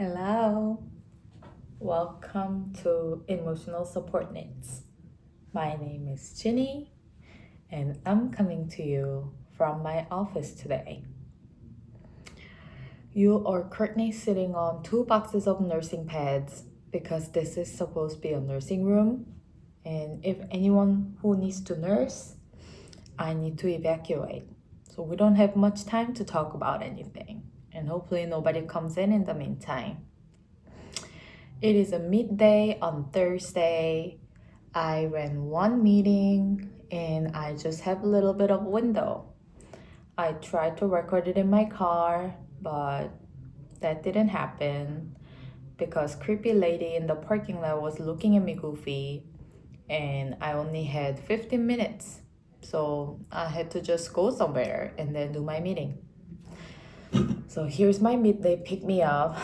Hello, welcome to Emotional Support Knits. My name is Ginny, and I'm coming to you from my office today. You are currently sitting on 2 boxes of nursing pads because this is supposed to be a nursing room, and if anyone who needs to nurse, I need to evacuate. So we don't have much time to talk about anything, and hopefully nobody comes in the meantime. It is a midday on Thursday. I ran one meeting and I just have a little bit of window. I tried to record it in my car, but that didn't happen because creepy lady in the parking lot was looking at me goofy and I only had 15 minutes. So I had to just go somewhere and then do my meeting. So here's my midday pick me up.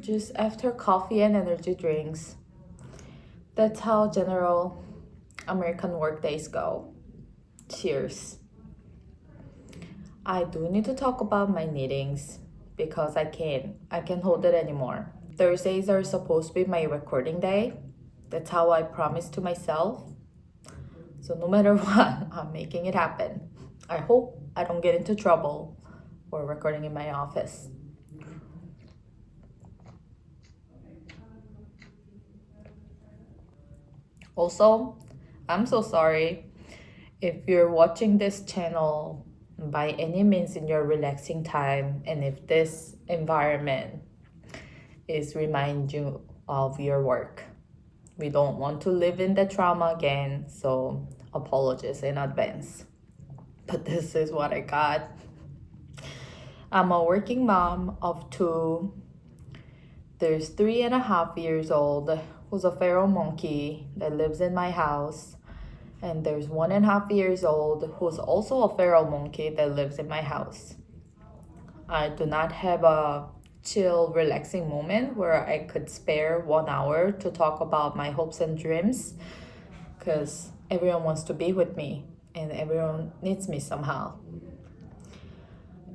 Just after coffee and energy drinks. That's how general American work days go. Cheers. I do need to talk about my knittings because I can't hold it anymore. Thursdays are supposed to be my recording day. That's how I promised to myself. So no matter what, I'm making it happen. I hope I don't get into trouble for recording in my office. Also, I'm so sorry if you're watching this channel by any means in your relaxing time and if this environment is remind you of your work. We don't want to live in the trauma again, so apologies in advance. But this is what I got. I'm a working mom of 2. There's 3.5 years old who's a feral monkey that lives in my house. And there's 1.5 years old who's also a feral monkey that lives in my house. I do not have a chill, relaxing moment where I could spare 1 hour to talk about my hopes and dreams because everyone wants to be with me and everyone needs me somehow.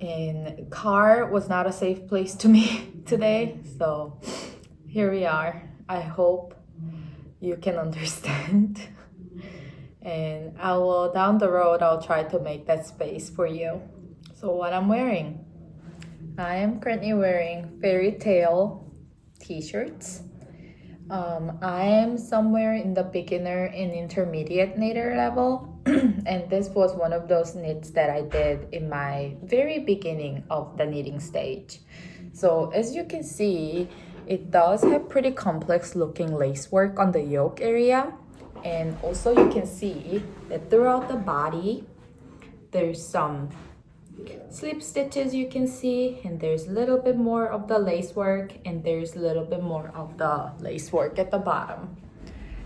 And car was not a safe place to me today, so here we are. I hope you can understand. And down the road, I'll try to make that space for you. So what I'm wearing? I am currently wearing fairy tale t-shirts. I am somewhere in the beginner and intermediate knitter level. And this was one of those knits that I did in my very beginning of the knitting stage. So as you can see, it does have pretty complex looking lace work on the yoke area. And also you can see that throughout the body, there's some slip stitches you can see, and there's a little bit more of the lace work, and there's a little bit more of the lace work at the bottom.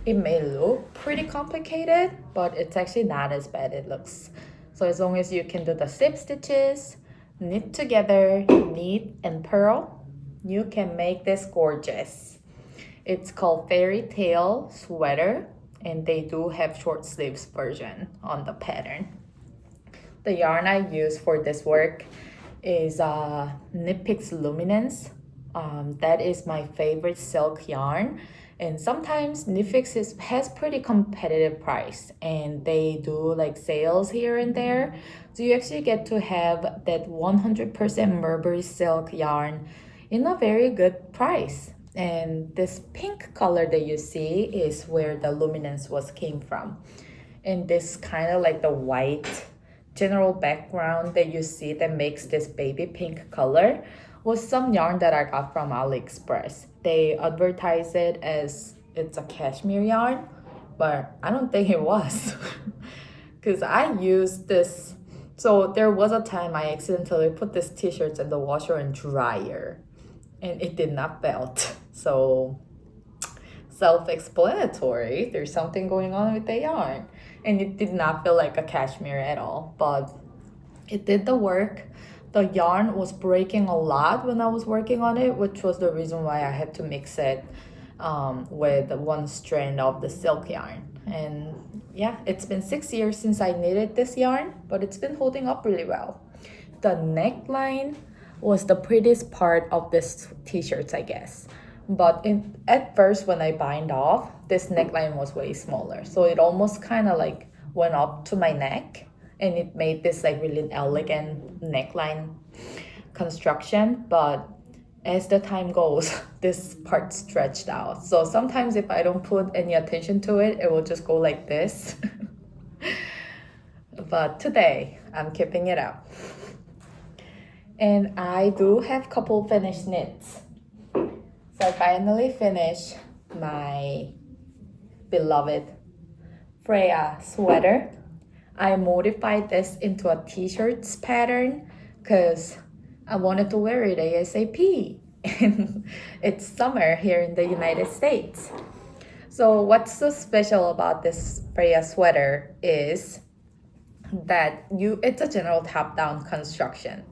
It may look pretty complicated, but it's actually not as bad as it looks. So as long as you can do the slip stitches, knit together, knit and purl, you can make this gorgeous. It's called Fairy Tale Sweater, and they do have short sleeves version on the pattern. The yarn I use for this work is Knit Picks Luminance. That is my favorite silk yarn. And sometimes Knit Picks has pretty competitive price, and they do like sales here and there. So you actually get to have that 100% Burberry silk yarn in a very good price. And this pink color that you see is where the luminance came from. And this kind of like the white general background that you see that makes this baby pink color was some yarn that I got from AliExpress. They advertise it as it's a cashmere yarn, but I don't think it was. Because I used this. So there was a time I accidentally put this t-shirt in the washer and dryer, and it did not melt. So self-explanatory, there's something going on with the yarn. And it did not feel like a cashmere at all, but it did the work. The yarn was breaking a lot when I was working on it, which was the reason why I had to mix it with one strand of the silk yarn. And yeah, it's been 6 years since I knitted this yarn, but it's been holding up really well. The neckline was the prettiest part of this t-shirts, I guess. But at first when I bind off, this neckline was way smaller. So it almost kind of like went up to my neck, and it made this like really elegant neckline construction. But as the time goes, this part stretched out. So sometimes if I don't put any attention to it, it will just go like this. But today, I'm keeping it up. And I do have couple finished knits. So I finally finished my beloved Freyr sweater. I modified this into a t-shirts pattern because I wanted to wear it ASAP. And it's summer here in the United States. So what's so special about this Freyr sweater is that it's a general top-down construction.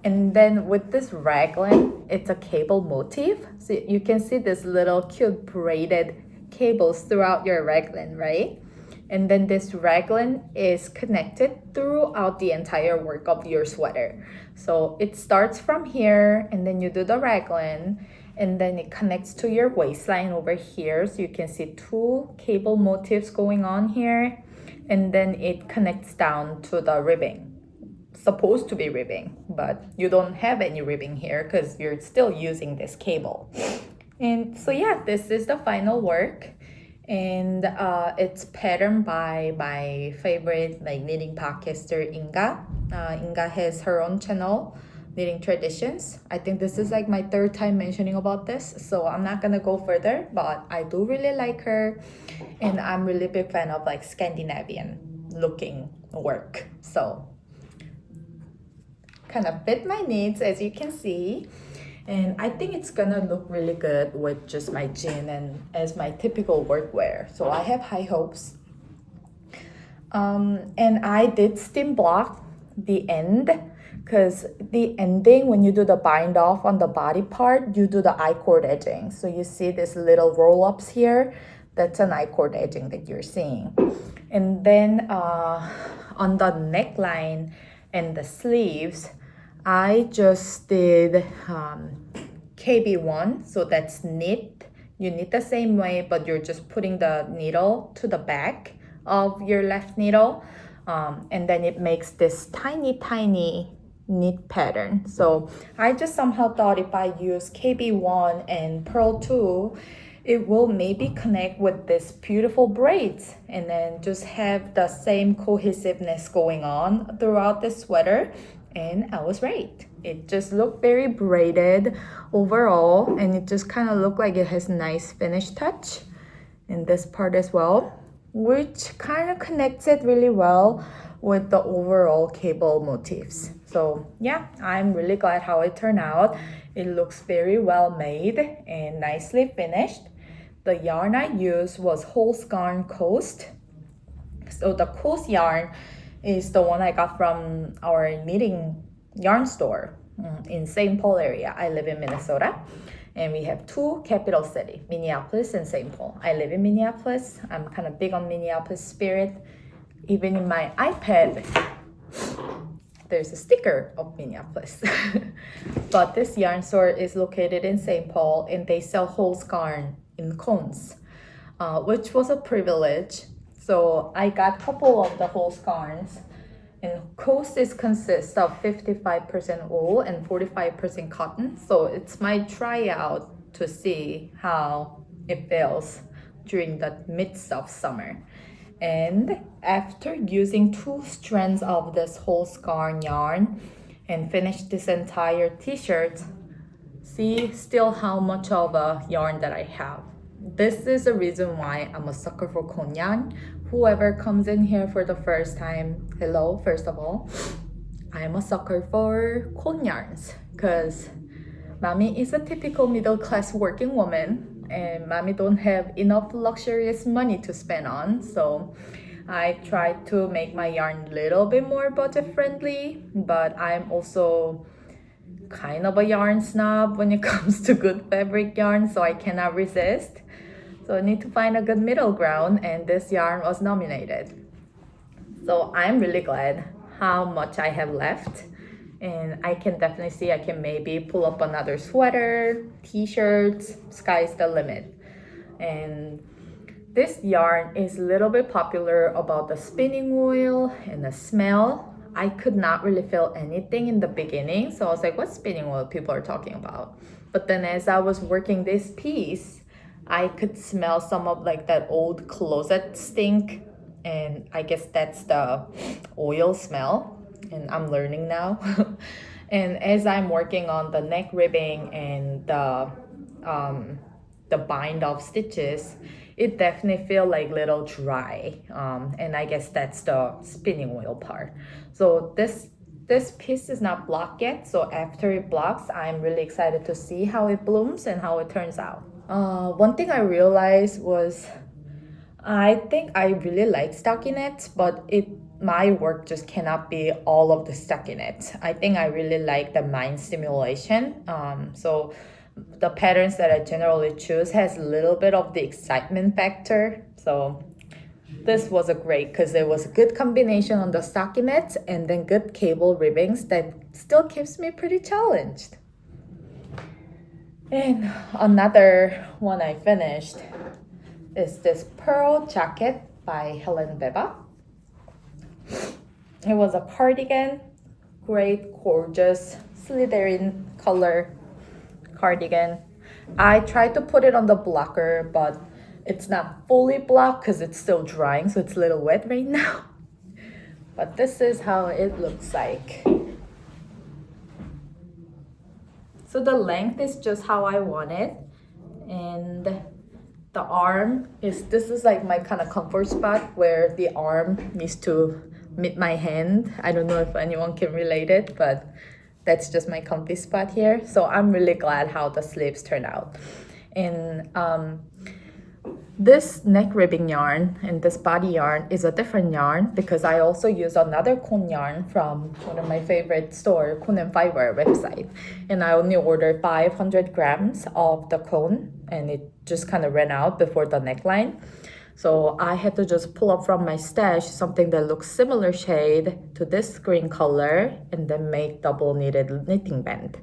And then with this raglan, it's a cable motif. So you can see this little cute braided cables throughout your raglan, right? And then this raglan is connected throughout the entire work of your sweater. So it starts from here, and then you do the raglan, and then it connects to your waistline over here. So you can see two cable motifs going on here, and then it connects down to the ribbing. Supposed to be ribbing, but you don't have any ribbing here because you're still using this cable. And so yeah, this is the final work, and it's patterned by my favorite like knitting podcaster Inga. Inga has her own channel, Knitting Traditions. I think this is like my third time mentioning about this, so I'm not gonna go further, but I do really like her, and I'm really big fan of like Scandinavian looking work. So kind of fit my needs, as you can see, and I think it's gonna look really good with just my jean and as my typical workwear. So I have high hopes. And I did steam block the end, because the ending, when you do the bind off on the body part, you do the I-cord edging. So you see this little roll-ups here, that's an I-cord edging that you're seeing. And then on the neckline and the sleeves, I just did KB1, so that's knit. You knit the same way, but you're just putting the needle to the back of your left needle, and then it makes this tiny knit pattern. So I just somehow thought if I use KB1 and Pearl 2, it will maybe connect with this beautiful braids, and then just have the same cohesiveness going on throughout the sweater. And I was right. It just looked very braided overall, and it just kind of looked like it has nice finish touch in this part as well, which kind of connects it really well with the overall cable motifs. So yeah, I'm really glad how it turned out. It looks very well made and nicely finished. The yarn I used was Holsgarn Coast. So the Coast yarn is the one I got from our knitting yarn store in St. Paul area. I live in Minnesota, and we have two capital cities, Minneapolis and St. Paul. I live in Minneapolis. I'm kind of big on Minneapolis spirit. Even in my iPad, there's a sticker of Minneapolis. But this yarn store is located in St. Paul, and they sell Holsgarn in cones, which was a privilege. So I got a couple of the Holsgarns, and Coast consists of 55% wool and 45% cotton. So it's my tryout to see how it feels during the midst of summer. And after using 2 strands of this Holsgarn yarn and finish this entire t-shirt, see still how much of a yarn that I have. This is the reason why I'm a sucker for cone yarn. Whoever comes in here for the first time, hello, first of all. I'm a sucker for cone yarns because mommy is a typical middle-class working woman, and mommy don't have enough luxurious money to spend on. So I try to make my yarn a little bit more budget-friendly, but I'm also kind of a yarn snob when it comes to good fabric yarn, so I cannot resist. So I need to find a good middle ground, and this yarn was nominated. So I'm really glad how much I have left, and I can definitely see I can maybe pull up another sweater, t-shirts, sky's the limit. And this yarn is a little bit popular about the spinning oil and the smell. I could not really feel anything in the beginning, so I was like, what spinning oil people are talking about? But then as I was working this piece, I could smell some of like that old closet stink, and I guess that's the oil smell, and I'm learning now. And as I'm working on the neck ribbing and the bind off stitches, it definitely feel like little dry, and I guess that's the spinning oil part. So this piece is not blocked yet, so after it blocks, I'm really excited to see how it blooms and how it turns out. One thing I realized was I think I really like stockinette, but my work just cannot be all of the stockinette. I think I really like the mind stimulation. So the patterns that I generally choose has a little bit of the excitement factor. So this was a great because it was a good combination on the stockinette and then good cable ribbings that still keeps me pretty challenged. And another one I finished is this pearl jacket by Helene Beba. It was a cardigan, great, gorgeous, slytherin color cardigan. I tried to put it on the blocker, but it's not fully blocked because it's still drying, so it's a little wet right now. But this is how it looks like. So the length is just how I want it, and the arm this is like my kind of comfort spot where the arm needs to meet my hand. I don't know if anyone can relate it, but that's just my comfy spot here. So I'm really glad how the sleeves turned out. And this neck ribbing yarn and this body yarn is a different yarn because I also use another cone yarn from one of my favorite store, Cone and Fiber website. And I only ordered 500 grams of the cone, and it just kind of ran out before the neckline. So I had to just pull up from my stash something that looks similar shade to this green color and then make double knitted knitting band.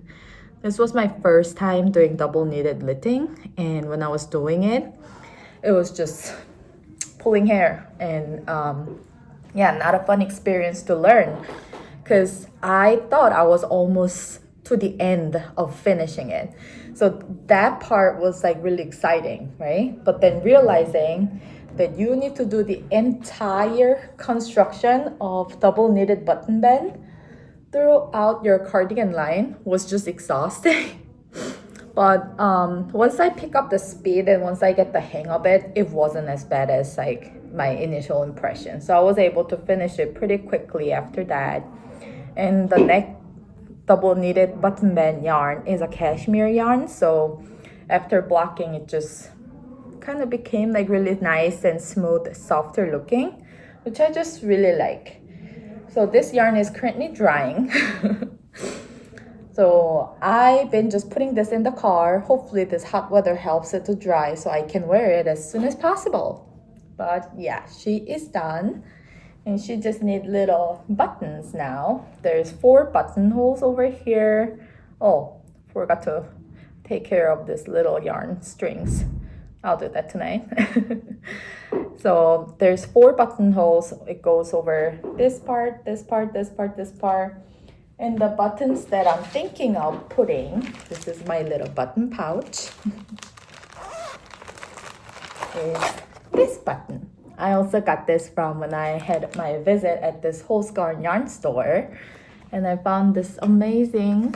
This was my first time doing double knitted knitting, and when I was doing it, it was just pulling hair, and not a fun experience to learn because I thought I was almost to the end of finishing it. So that part was like really exciting, right? But then realizing that you need to do the entire construction of double knitted button band throughout your cardigan line was just exhausting. But once I pick up the speed and once I get the hang of it, it wasn't as bad as like my initial impression. So I was able to finish it pretty quickly after that. And the neck double knitted button band yarn is a cashmere yarn. So after blocking, it just kind of became like really nice and smooth, softer looking, which I just really like. So this yarn is currently drying. So I've been just putting this in the car. Hopefully this hot weather helps it to dry so I can wear it as soon as possible. But yeah, she is done. And she just needs little buttons now. There's 4 buttonholes over here. Oh, forgot to take care of this little yarn strings. I'll do that tonight. So there's 4 buttonholes. It goes over this part, this part, this part, this part. And the buttons that I'm thinking of putting, this is my little button pouch, is this button. I also got this from when I had my visit at this Holsgarn yarn store. And I found this amazing,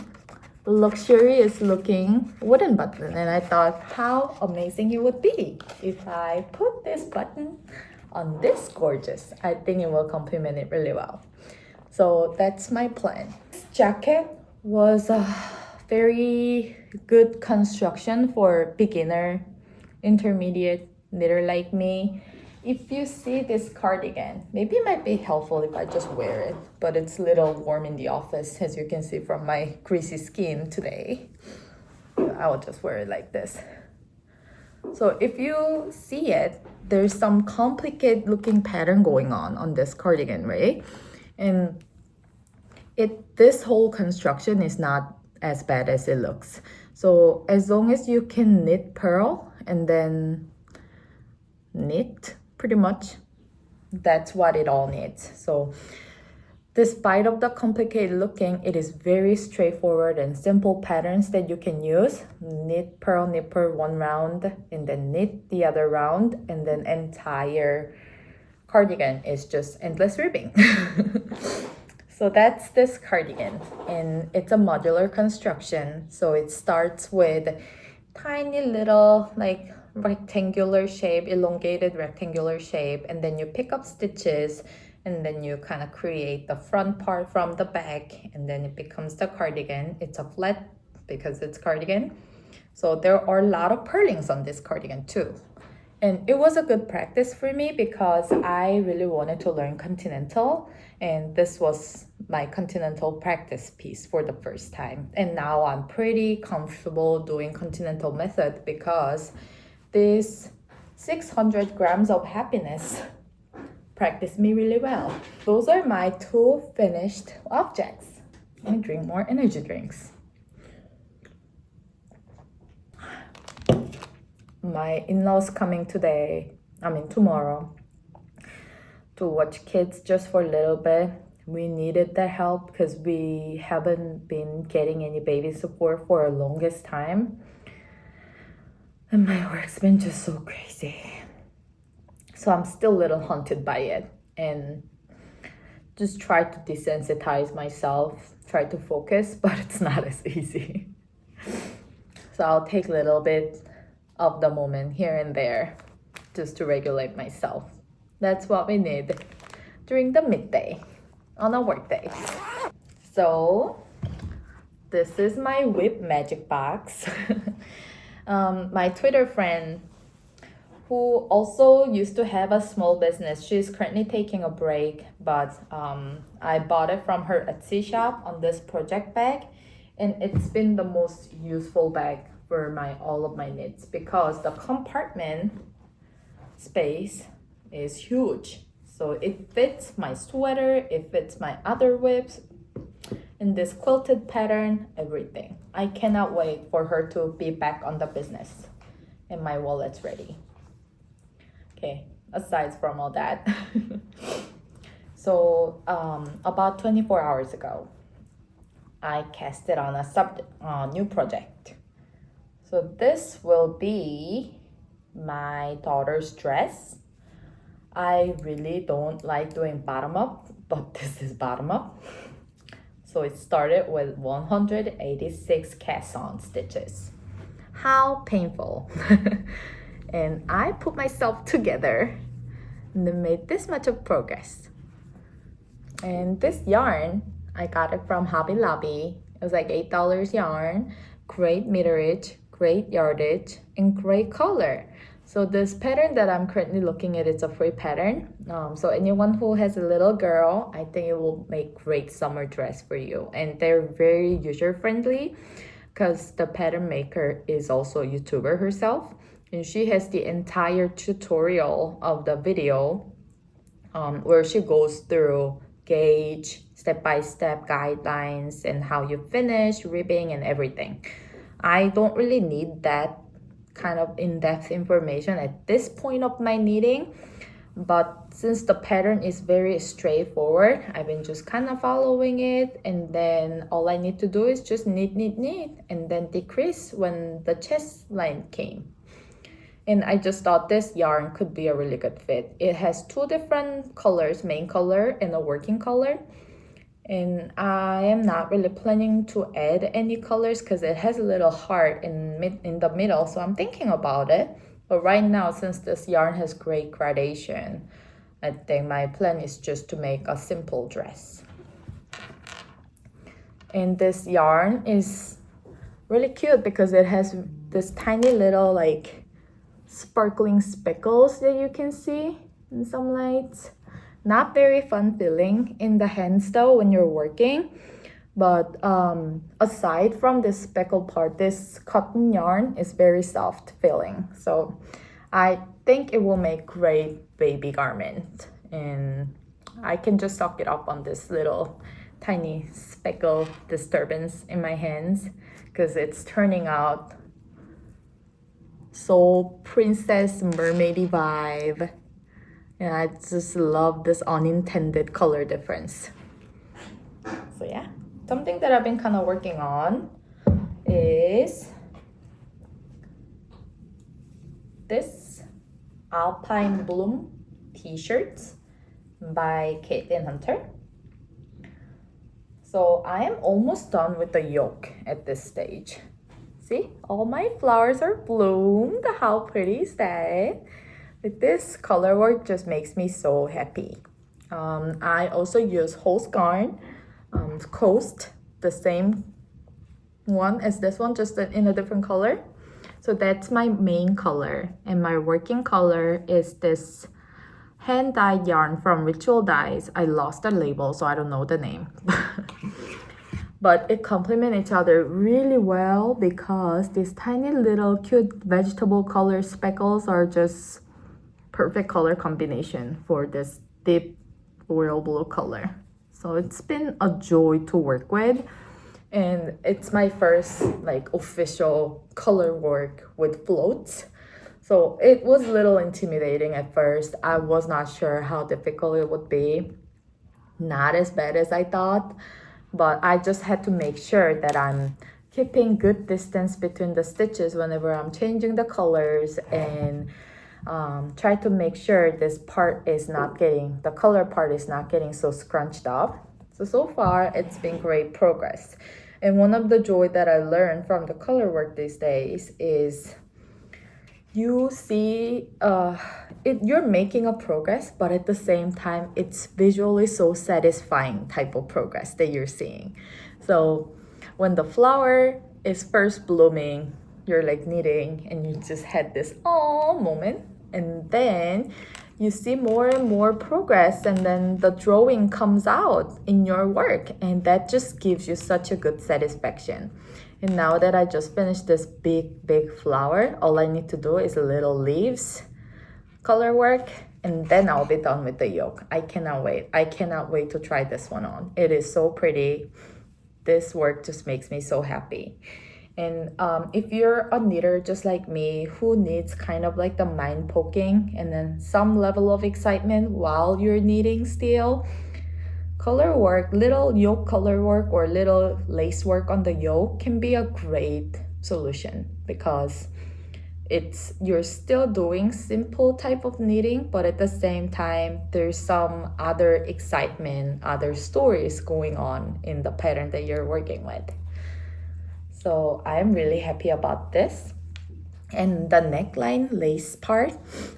luxurious looking wooden button. And I thought how amazing it would be if I put this button on this gorgeous. I think it will complement it really well. So that's my plan. This jacket was a very good construction for beginner, intermediate knitter like me. If you see this cardigan, maybe it might be helpful if I just wear it, but it's a little warm in the office, as you can see from my greasy skin today. I will just wear it like this. So if you see it, there's some complicated looking pattern going on this cardigan, right? And this whole construction is not as bad as it looks. So as long as you can knit purl and then knit, pretty much, that's what it all needs. So despite of the complicated looking, it is very straightforward and simple patterns that you can use. Knit purl one round, and then knit the other round, and then entire cardigan is just endless ribbing. So that's this cardigan, and it's a modular construction. So it starts with tiny little like rectangular shape, elongated rectangular shape, and then you pick up stitches, and then you kind of create the front part from the back, and then it becomes the cardigan. It's a flat because it's cardigan. So there are a lot of purlings on this cardigan too. And it was a good practice for me because I really wanted to learn continental, and this was my continental practice piece for the first time. And now I'm pretty comfortable doing continental method because this 600 grams of happiness practiced me really well. Those are my 2 finished objects. Let me drink more energy drinks. My in-laws coming tomorrow to watch kids just for a little bit. We needed their help because we haven't been getting any baby support for the longest time. And my work's been just so crazy. So I'm still a little haunted by it, and just try to desensitize myself, try to focus, but it's not as easy. So I'll take a little bit of the moment here and there just to regulate myself. That's what we need during the midday on a work day. So this is my whip magic box. My Twitter friend who also used to have a small business, she's currently taking a break, but I bought it from her Etsy shop on this project bag, and it's been the most useful bag for all of my knits because the compartment space is huge. So it fits my sweater, it fits my other whips, in this quilted pattern, everything. I cannot wait for her to be back on the business and my wallet's ready. Okay, aside from all that. So about 24 hours ago, I casted on a new project. So this will be my daughter's dress. I really don't like doing bottom up, but this is bottom up. So it started with 186 cast on stitches. How painful. And I put myself together and then made this much of progress. And this yarn, I got it from Hobby Lobby. It was like $8 yarn, great meterage, great yardage, and great color. So this pattern that I'm currently looking at, it's a free pattern. So anyone who has a little girl, I think it will make great summer dress for you. And they're very user-friendly because the pattern maker is also a YouTuber herself. And she has the entire tutorial of the video where she goes through gauge, step-by-step guidelines, and how you finish, ribbing, and everything. I don't really need that kind of in-depth information at this point of my knitting, but since the pattern is very straightforward, I've been just kind of following it, and then all I need to do is just knit, and then decrease when the chest line came. And I just thought this yarn could be a really good fit. It has 2 different colors, main color and a working color. And I am not really planning to add any colors because it has a little heart in the middle, so I'm thinking about it. But right now, since this yarn has great gradation, I think my plan is just to make a simple dress. And this yarn is really cute because it has this tiny little like sparkling speckles that you can see in some lights. Not very fun feeling in the hands though when you're working, But aside from this speckled part, this cotton yarn is very soft feeling. So I think it will make great baby garment. And I can just suck it up on this little tiny speckle disturbance in my hands because it's turning out so princess mermaidy vibe. And I just love this unintended color difference. So yeah, something that I've been kind of working on is this Alpine Bloom t-shirts by Kate and Hunter. So I am almost done with the yoke at this stage. See, all my flowers are bloomed. How pretty is that? Like, this color work just makes me so happy. I also use Hose Garn, Coast, the same one as this one, just in a different color. So that's my main color, and my working color is this hand-dyed yarn from Ritual Dyes. I lost the label, so I don't know the name. But it complements each other really well because these tiny little cute vegetable color speckles are just perfect color combination for this deep royal blue color. So it's been a joy to work with, and it's my first like official color work with floats. So it was a little intimidating at first. I was not sure how difficult it would be. Not as bad as I thought, but I just had to make sure that I'm keeping good distance between the stitches whenever I'm changing the colors, and try to make sure this part is not getting, the color part is not getting so scrunched up. So far it's been great progress. And one of the joy that I learned from the color work these days is you see you're making a progress, but at the same time it's visually so satisfying type of progress that you're seeing. So when the flower is first blooming, you're like knitting and you just had this oh moment, and then you see more and more progress, and then the drawing comes out in your work, and that just gives you such a good satisfaction. And now that I just finished this big flower, all I need to do is little leaves color work, and then I'll be done with the yoke. I cannot wait to try this one on. It is so pretty. This work just makes me so happy. And if you're a knitter just like me who needs kind of like the mind poking and then some level of excitement while you're knitting still, color work, little yoke color work or little lace work on the yoke can be a great solution, because you're still doing simple type of knitting, but at the same time there's some other excitement, other stories going on in the pattern that you're working with. So I'm really happy about this. And the neckline lace part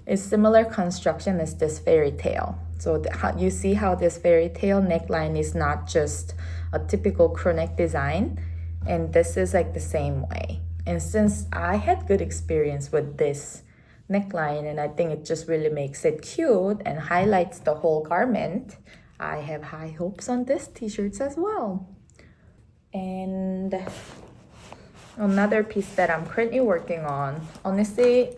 is similar construction as this fairy tale. So you see how this fairy tale neckline is not just a typical crew neck design, and this is like the same way. And since I had good experience with this neckline, and I think it just really makes it cute and highlights the whole garment, I have high hopes on this t-shirts as well. And another piece that I'm currently working on, honestly,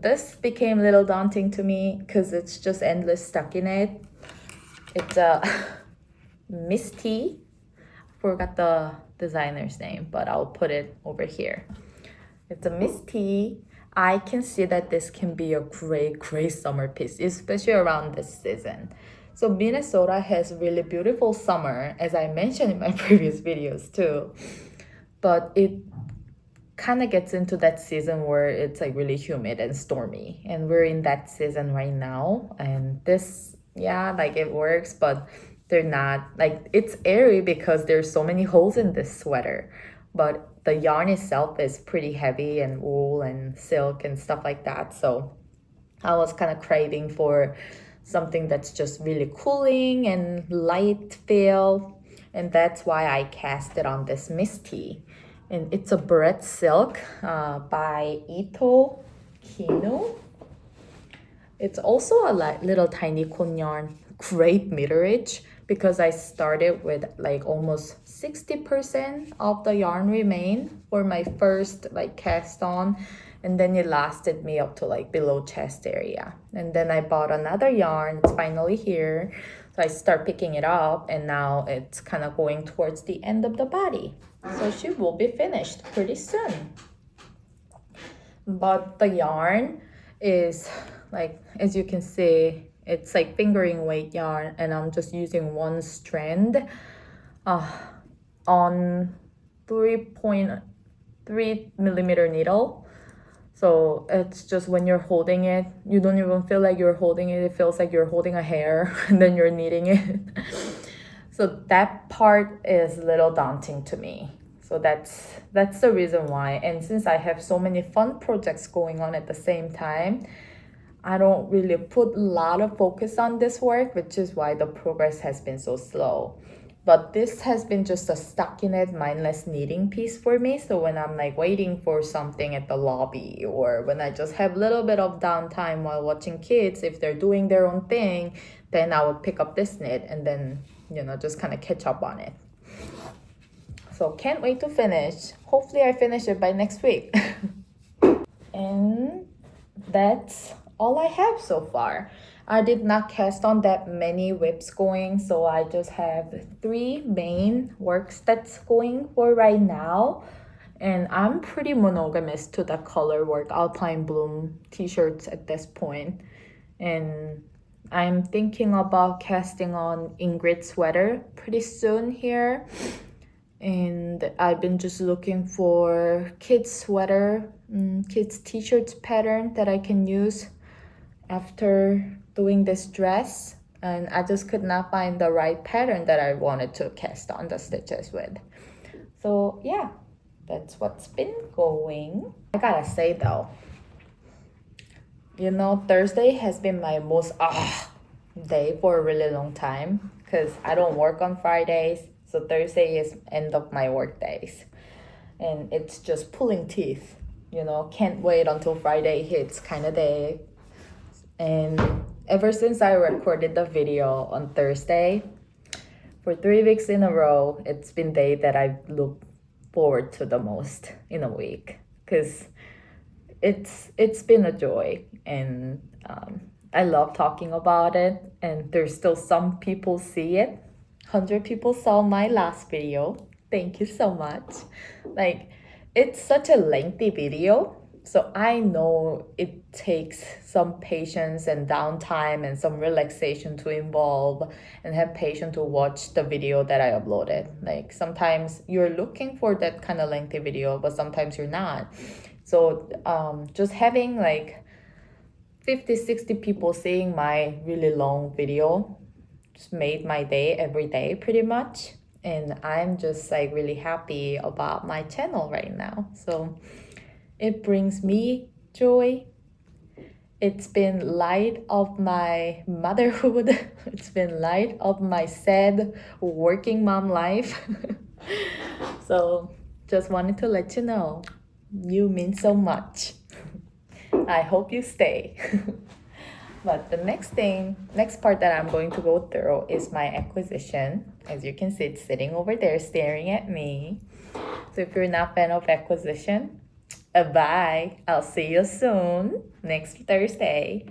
this became a little daunting to me because it's just endless stockinette. It's a Misty. Forgot the designer's name, but I'll put it over here. It's a Misty. I can see that this can be a great summer piece, especially around this season. So Minnesota has really beautiful summer, as I mentioned in my previous videos too. But it kind of gets into that season where it's like really humid and stormy, and we're in that season right now. And this, yeah, like it works, but they're not, like, it's airy because there's so many holes in this sweater, but the yarn itself is pretty heavy and wool and silk and stuff like that. So I was kind of craving for something that's just really cooling and light feel, and that's why I cast it on this Misty. And it's a barrette silk by Ito Kino. It's also a little tiny cone yarn, great meterage, because I started with like almost 60% of the yarn remain for my first like cast on, and then it lasted me up to like below chest area. And then I bought another yarn. It's finally here. So I start picking it up, and now it's kind of going towards the end of the body. So she will be finished pretty soon. But the yarn is like, as you can see, it's like fingering weight yarn, and I'm just using one strand on 3.3 millimeter needle. So it's just when you're holding it, you don't even feel like you're holding it. It feels like you're holding a hair and then you're kneading it. So that part is a little daunting to me. So that's the reason why. And since I have so many fun projects going on at the same time, I don't really put a lot of focus on this work, which is why the progress has been so slow. But this has been just a stockinette mindless knitting piece for me. So when I'm like waiting for something at the lobby, or when I just have a little bit of downtime while watching kids, if they're doing their own thing, then I would pick up this knit and then, you know, just kind of catch up on it. So can't wait to finish. Hopefully I finish it by next week. And that's all I have so far. I did not cast on that many whips going, so I just have 3 main works that's going for right now. And I'm pretty monogamous to the color work Alpine Bloom t-shirts at this point. And I'm thinking about casting on Ingrid sweater pretty soon here. And I've been just looking for kids sweater, kids t-shirts pattern that I can use after doing this dress. And I just could not find the right pattern that I wanted to cast on the stitches with. So yeah, that's what's been going. I gotta say though, you know, Thursday has been my most day for a really long time because I don't work on Fridays. So Thursday is end of my work days. And it's just pulling teeth, you know, can't wait until Friday hits kind of day. And ever since I recorded the video on Thursday, for 3 weeks in a row, it's been the day that I look forward to the most in a week. Because it's been a joy, and I love talking about it. And there's still some people see it. 100 people saw my last video. Thank you so much. Like, it's such a lengthy video, so I know it takes some patience and downtime and some relaxation to involve, and have patience to watch the video that I uploaded. Like, sometimes you're looking for that kind of lengthy video, but sometimes you're not. So just having like 50-60 people seeing my really long video just made my day every day pretty much. And I'm just like really happy about my channel right now. So it brings me joy. It's been light of my motherhood. It's been light of my sad working mom life. So just wanted to let you know, you mean so much. I hope you stay. But the next part that I'm going to go through is my acquisition. As you can see, it's sitting over there staring at me. So if you're not a fan of acquisition, bye. I'll see you soon, next Thursday.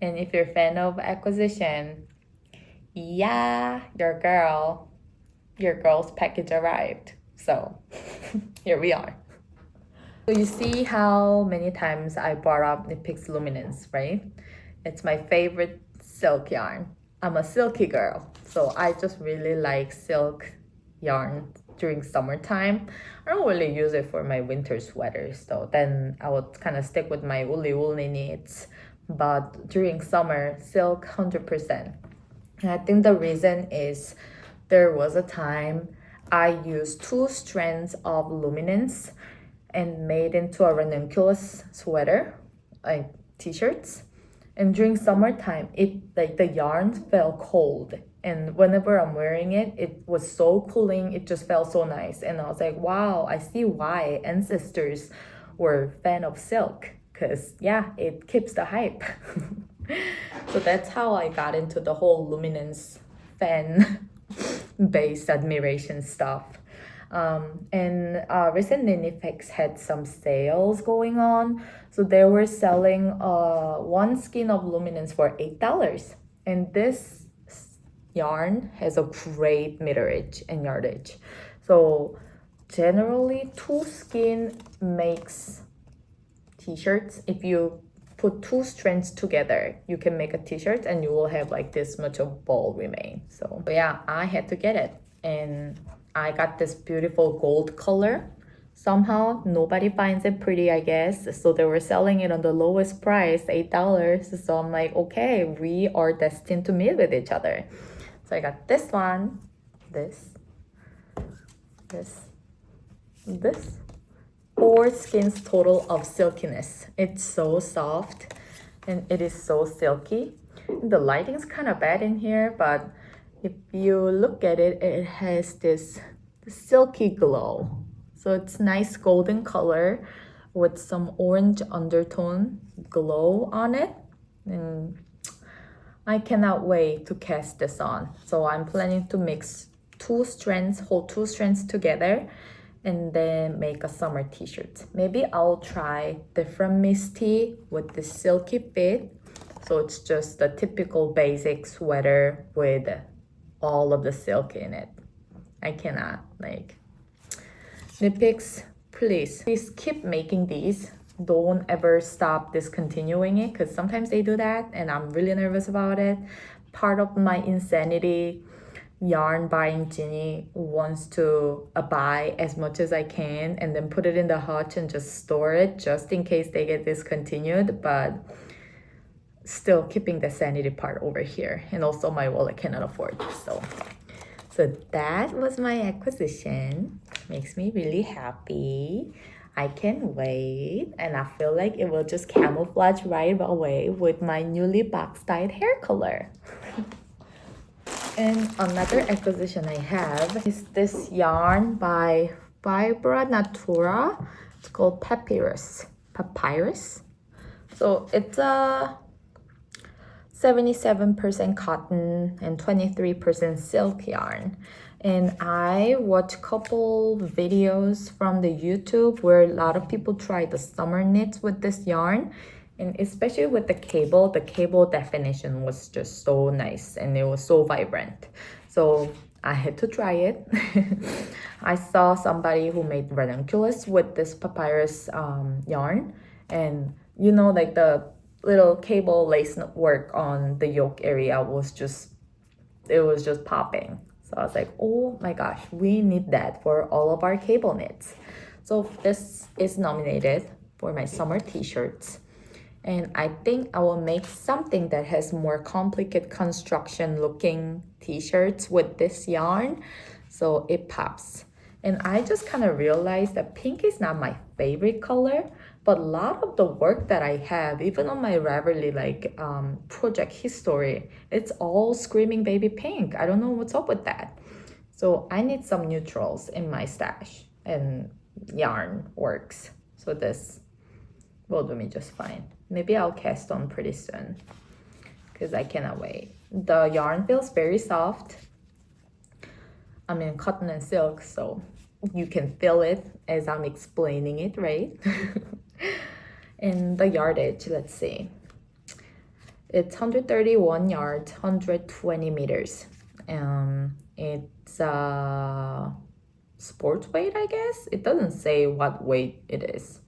And if you're a fan of acquisition, yeah, your girl's package arrived. So here we are. So you see how many times I brought up Nipix Luminance, right? It's my favorite silk yarn. I'm a silky girl, so I just really like silk yarn during summertime. I don't really use it for my winter sweaters though. Then I would kind of stick with my woolly knits. But during summer, silk 100%. And I think the reason is there was a time I used 2 strands of Luminance and made into a ranunculus sweater, like t-shirts. And during summertime, the yarn felt cold. And whenever I'm wearing it, it was so cooling. It just felt so nice. And I was like, wow, I see why ancestors were fan of silk. Because, yeah, it keeps the hype. So that's how I got into the whole Luminance fan based admiration stuff. And recently Nifx had some sales going on, so they were selling one skein of Luminance for $8. And this yarn has a great meterage and yardage. So generally 2 skein makes t-shirts. If you put 2 strands together, you can make a t-shirt and you will have like this much of ball remain. So yeah, I had to get it, and I got this beautiful gold color. Somehow nobody finds it pretty, I guess, so they were selling it on the lowest price, $8. So I'm like, okay, we are destined to meet with each other. So I got this one, this 4 skins total of silkiness. It's so soft and it is so silky. The lighting's kind of bad in here, but if you look at it, it has this silky glow. So it's nice golden color with some orange undertone glow on it. And I cannot wait to cast this on. So I'm planning to mix 2 strands, hold 2 strands together, and then make a summer t-shirt. Maybe I'll try different Misty with the silky fit. So it's just a typical basic sweater with all of the silk in it. I cannot, like, Nipix, please keep making these. Don't ever stop discontinuing it, because sometimes they do that and I'm really nervous about it. Part of my insanity yarn buying genie wants to buy as much as I can and then put it in the hutch and just store it just in case they get discontinued, but still keeping the sanity part over here, and also my wallet cannot afford. So that was my acquisition. Makes me really happy. I can't wait, and I feel like it will just camouflage right away with my newly box-dyed hair color. And another acquisition I have is this yarn by Fibra Natura. It's called Papyrus. So it's a 77% cotton and 23% silk yarn. And I watched a couple videos from the YouTube where a lot of people try the summer knits with this yarn. And especially with the cable definition was just so nice and it was so vibrant. So I had to try it. I saw somebody who made ranunculus with this papyrus yarn, and you know, like the little cable lace work on the yoke area was just popping. So I was like, oh my gosh, we need that for all of our cable knits. So this is nominated for my summer t-shirts. And I think I will make something that has more complicated construction looking t-shirts with this yarn, so it pops. And I just kind of realized that pink is not my favorite color, but a lot of the work that I have, even on my Ravelry project history, it's all screaming baby pink. I don't know what's up with that. So I need some neutrals in my stash, and yarn works. So this will do me just fine. Maybe I'll cast on pretty soon because I cannot wait. The yarn feels very soft. I mean, cotton and silk, so you can feel it as I'm explaining it, right? And the yardage, let's see. It's 131 yards, 120 meters. It's sports weight, I guess. It doesn't say what weight it is.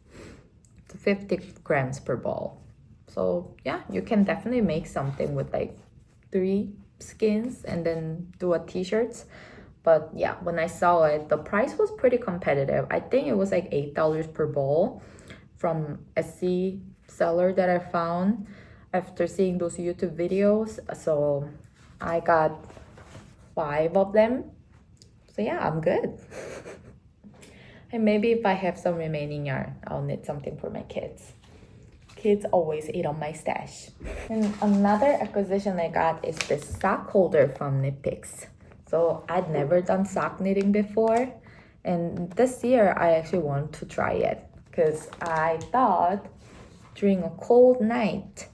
50 grams per ball. So yeah, you can definitely make something with like 3 skins and then do a t-shirts. But yeah, when I saw it, the price was pretty competitive. I think it was like $8 per ball from Etsy seller that I found after seeing those YouTube videos. So I got 5 of them. So yeah, I'm good. And maybe if I have some remaining yarn, I'll knit something for my kids. Kids always eat on my stash. And another acquisition I got is this sock holder from Nipix. So I'd never done sock knitting before. And this year I actually want to try it, because I thought during a cold night,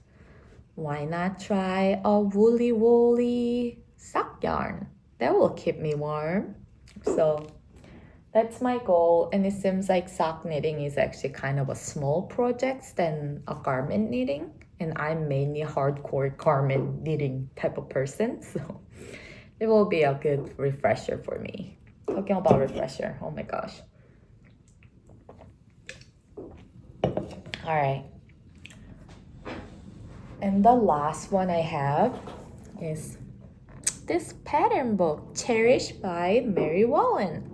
why not try a woolly sock yarn? that will keep me warm. So that's my goal, and it seems like sock knitting is actually kind of a small project than a garment knitting, and I'm mainly hardcore garment knitting type of person, so it will be a good refresher for me. Talking about refresher, oh my gosh. All right. And the last one I have is this pattern book, Cherished by Mary Wallen.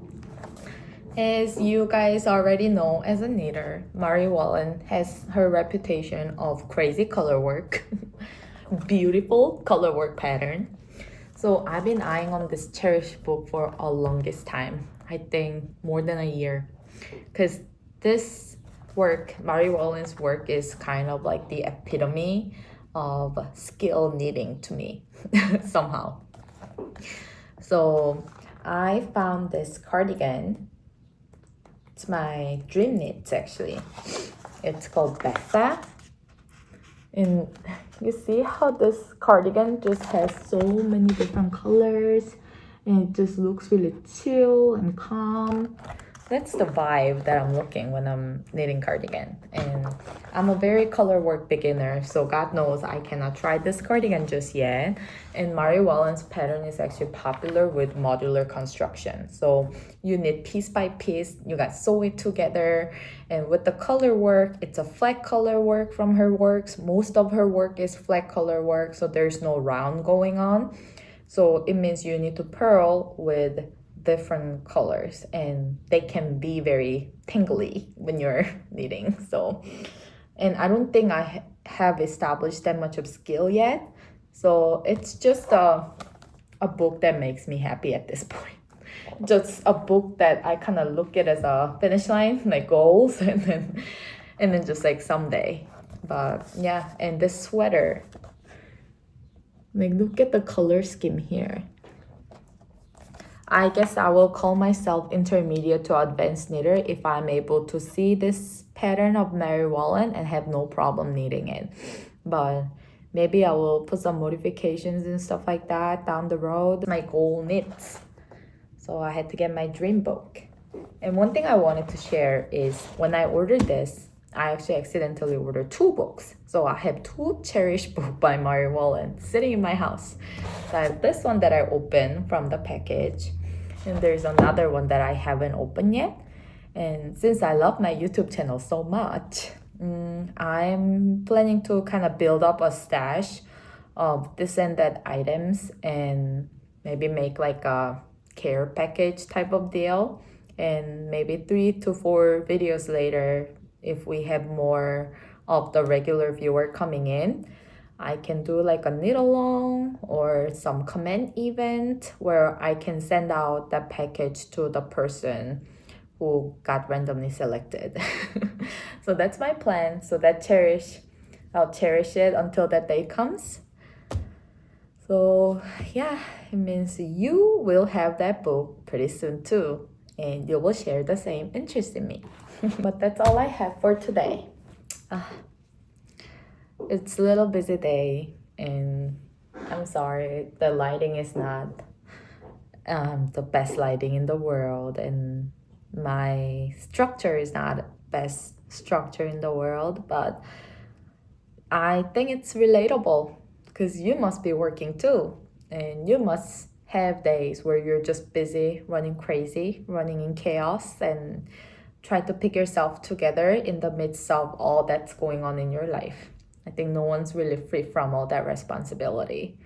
As you guys already know, as a knitter, Mary Wallen has her reputation of crazy color work, beautiful color work pattern. So I've been eyeing on this Cherished book for a longest time. I think more than a year, because this work, Mary Wallen's work, is kind of like the epitome of skill knitting to me somehow. So I found this cardigan. It's my dream knit actually. It's called Beba. And you see how this cardigan just has so many different colors, and it just looks really chill and calm. That's the vibe that I'm looking when I'm knitting cardigan. And I'm a very color work beginner, so God knows I cannot try this cardigan just yet. And Mary Wallen's pattern is actually popular with modular construction. So you knit piece by piece, you guys sew it together. And with the color work, it's a flat color work from her works. Most of her work is flat color work, so there's no round going on. So it means you need to purl with different colors, and they can be very tingly when you're knitting. So, and I don't think I have established that much of skill yet, so it's just a book that makes me happy at this point. Just a book that I kind of look at as a finish line, like goals, and then just like someday. But yeah, and this sweater, like look at the color scheme here. I guess I will call myself intermediate to advanced knitter if I'm able to see this pattern of Mary Wallen and have no problem knitting it. But maybe I will put some modifications and stuff like that down the road. My goal knits. So I had to get my dream book. And one thing I wanted to share is when I ordered this, I actually accidentally ordered 2 books. So I have 2 cherished books by Mary Wallen sitting in my house. So I have this one that I opened from the package, and there's another one that I haven't opened yet. And since I love my YouTube channel so much, I'm planning to kind of build up a stash of this and that items and maybe make like a care package type of deal. And maybe 3 to 4 videos later, if we have more of the regular viewer coming in, I can do like a knit along or some comment event where I can send out that package to the person who got randomly selected. So that's my plan. So I'll cherish it until that day comes. So yeah, it means you will have that book pretty soon too, and you will share the same interest in me. But that's all I have for today. It's a little busy day, and I'm sorry the lighting is not the best lighting in the world, and my structure is not best structure in the world, but I think it's relatable because you must be working too, and you must have days where you're just busy, running crazy, running in chaos, and try to pick yourself together in the midst of all that's going on in your life. I think no one's really free from all that responsibility.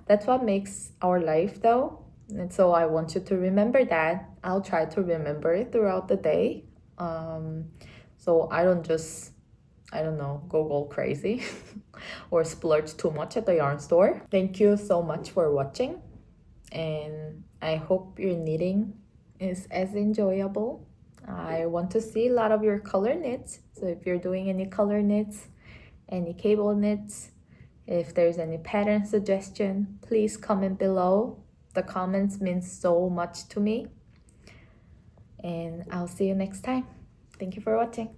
That's what makes our life though. And so I want you to remember that. I'll try to remember it throughout the day. So I don't just, go crazy or splurge too much at the yarn store. Thank you so much for watching. And I hope your knitting is as enjoyable. I want to see a lot of your color knits. So if you're doing any color knits, any cable knits, if there's any pattern suggestion, please comment below. The comments mean so much to me. And I'll see you next time. Thank you for watching.